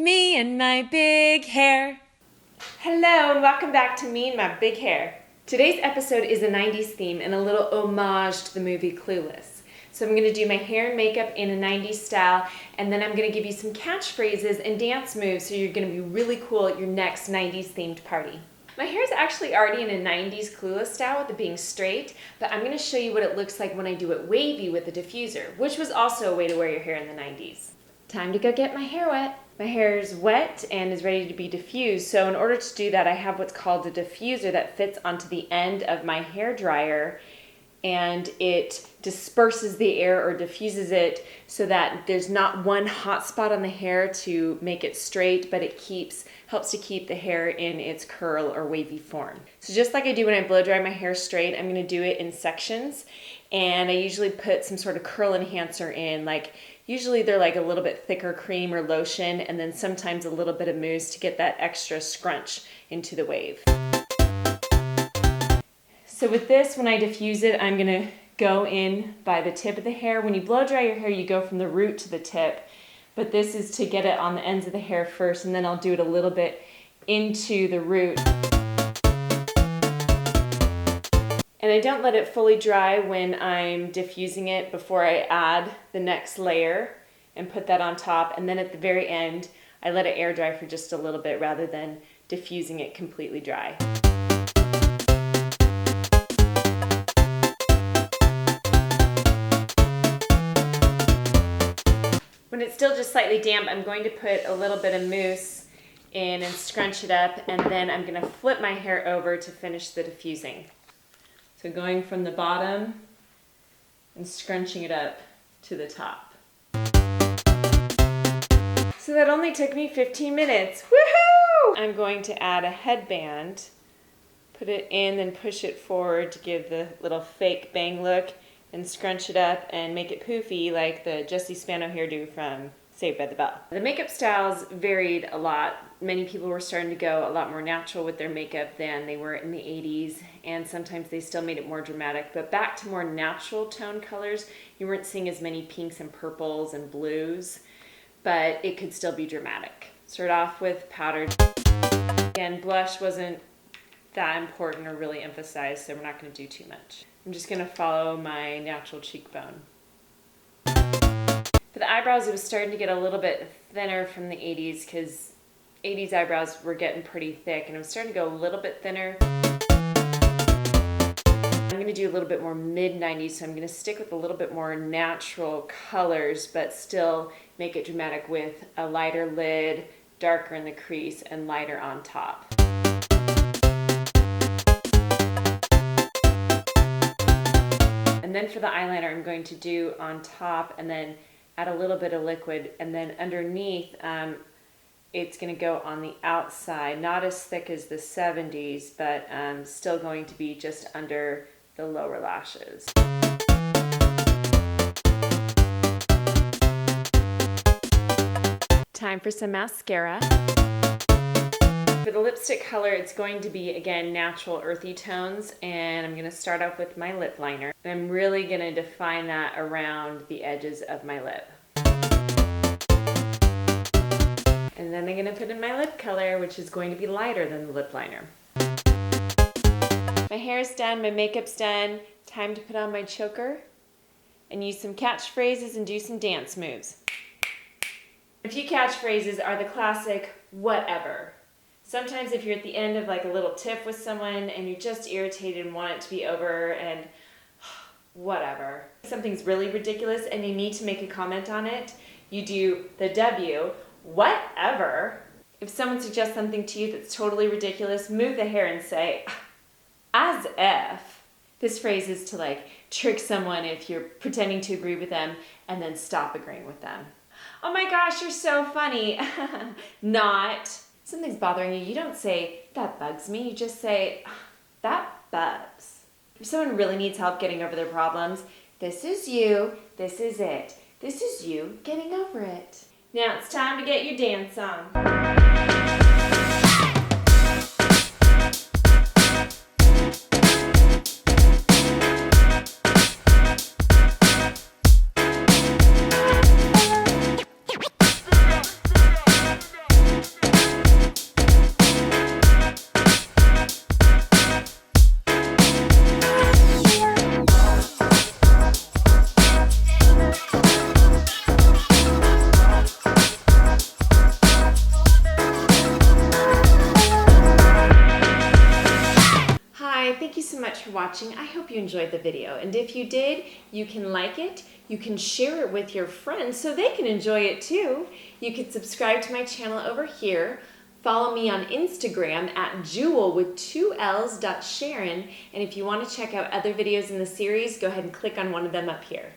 Me and my big hair. Hello and welcome back to Me and My Big Hair. Today's episode is a 90s theme and a little homage to the movie Clueless. So I'm going to do my hair and makeup in a 90s style, and then I'm going to give you some catchphrases and dance moves so you're going to be really cool at your next 90s themed party. My hair is actually already in a 90s Clueless style with it being straight, but I'm going to show you what it looks like when I do it wavy with a diffuser, which was also a way to wear your hair in the 90s. Time to go get my hair wet. My hair is wet and is ready to be diffused, so in order to do that I have what's called a diffuser that fits onto the end of my hair dryer, and it disperses the air or diffuses it so that there's not one hot spot on the hair to make it straight, but it helps to keep the hair in its curl or wavy form. So just like I do when I blow dry my hair straight, I'm going to do it in sections, and I usually put some sort of curl enhancer in, like usually they're like a little bit thicker cream or lotion, and then sometimes a little bit of mousse to get that extra scrunch into the wave. So with this, when I diffuse it, I'm gonna go in by the tip of the hair. When you blow dry your hair, you go from the root to the tip, but this is to get it on the ends of the hair first, and then I'll do it a little bit into the root. And I don't let it fully dry when I'm diffusing it before I add the next layer and put that on top. And then at the very end, I let it air dry for just a little bit rather than diffusing it completely dry. When it's still just slightly damp, I'm going to put a little bit of mousse in and scrunch it up, and then I'm going to flip my hair over to finish the diffusing. So going from the bottom and scrunching it up to the top. So that only took me 15 minutes. Woohoo! I'm going to add a headband, put it in and push it forward to give the little fake bang look, and scrunch it up and make it poofy like the Jessie Spano hairdo from Saved by the Bell. The makeup styles varied a lot. Many people were starting to go a lot more natural with their makeup than they were in the 80s, and sometimes they still made it more dramatic, but back to more natural tone colors. You weren't seeing as many pinks and purples and blues, but it could still be dramatic. Start off with powder. Again, blush wasn't that important or really emphasized, so we're not going to do too much. I'm just going to follow my natural cheekbone. For the eyebrows, it was starting to get a little bit thinner from the 80s because 80s eyebrows were getting pretty thick, and it was starting to go a little bit thinner. I'm going to do a little bit more mid-90s, so I'm going to stick with a little bit more natural colors, but still make it dramatic with a lighter lid, darker in the crease, and lighter on top. And then for the eyeliner, I'm going to do on top and then add a little bit of liquid, and then underneath it's going to go on the outside, not as thick as the 70s, but still going to be just under the lower lashes. Time for some mascara. For the lipstick color, it's going to be, again, natural earthy tones, and I'm going to start off with my lip liner. And I'm really going to define that around the edges of my lip. And then I'm going to put in my lip color, which is going to be lighter than the lip liner. My hair is done, my makeup's done. Time to put on my choker and use some catchphrases and do some dance moves. A few catchphrases are the classic, whatever. Sometimes if you're at the end of like a little tiff with someone and you're just irritated and want it to be over and whatever. Something's really ridiculous and you need to make a comment on it. You do the W, whatever. If someone suggests something to you that's totally ridiculous, move the hair and say, as if. This phrase is to like trick someone if you're pretending to agree with them and then stop agreeing with them. Oh my gosh, you're so funny. Not. Something's bothering you, you don't say, that bugs me. You just say, that bugs. If someone really needs help getting over their problems, this is you, this is it. This is you getting over it. Now it's time to get your dance on. Hi, thank you so much for watching. I hope you enjoyed the video. And if you did, you can like it, you can share it with your friends so they can enjoy it too. You can subscribe to my channel over here. Follow me on Instagram at Jewell with 2 L's .Sharon. And if you want to check out other videos in the series, go ahead and click on one of them up here.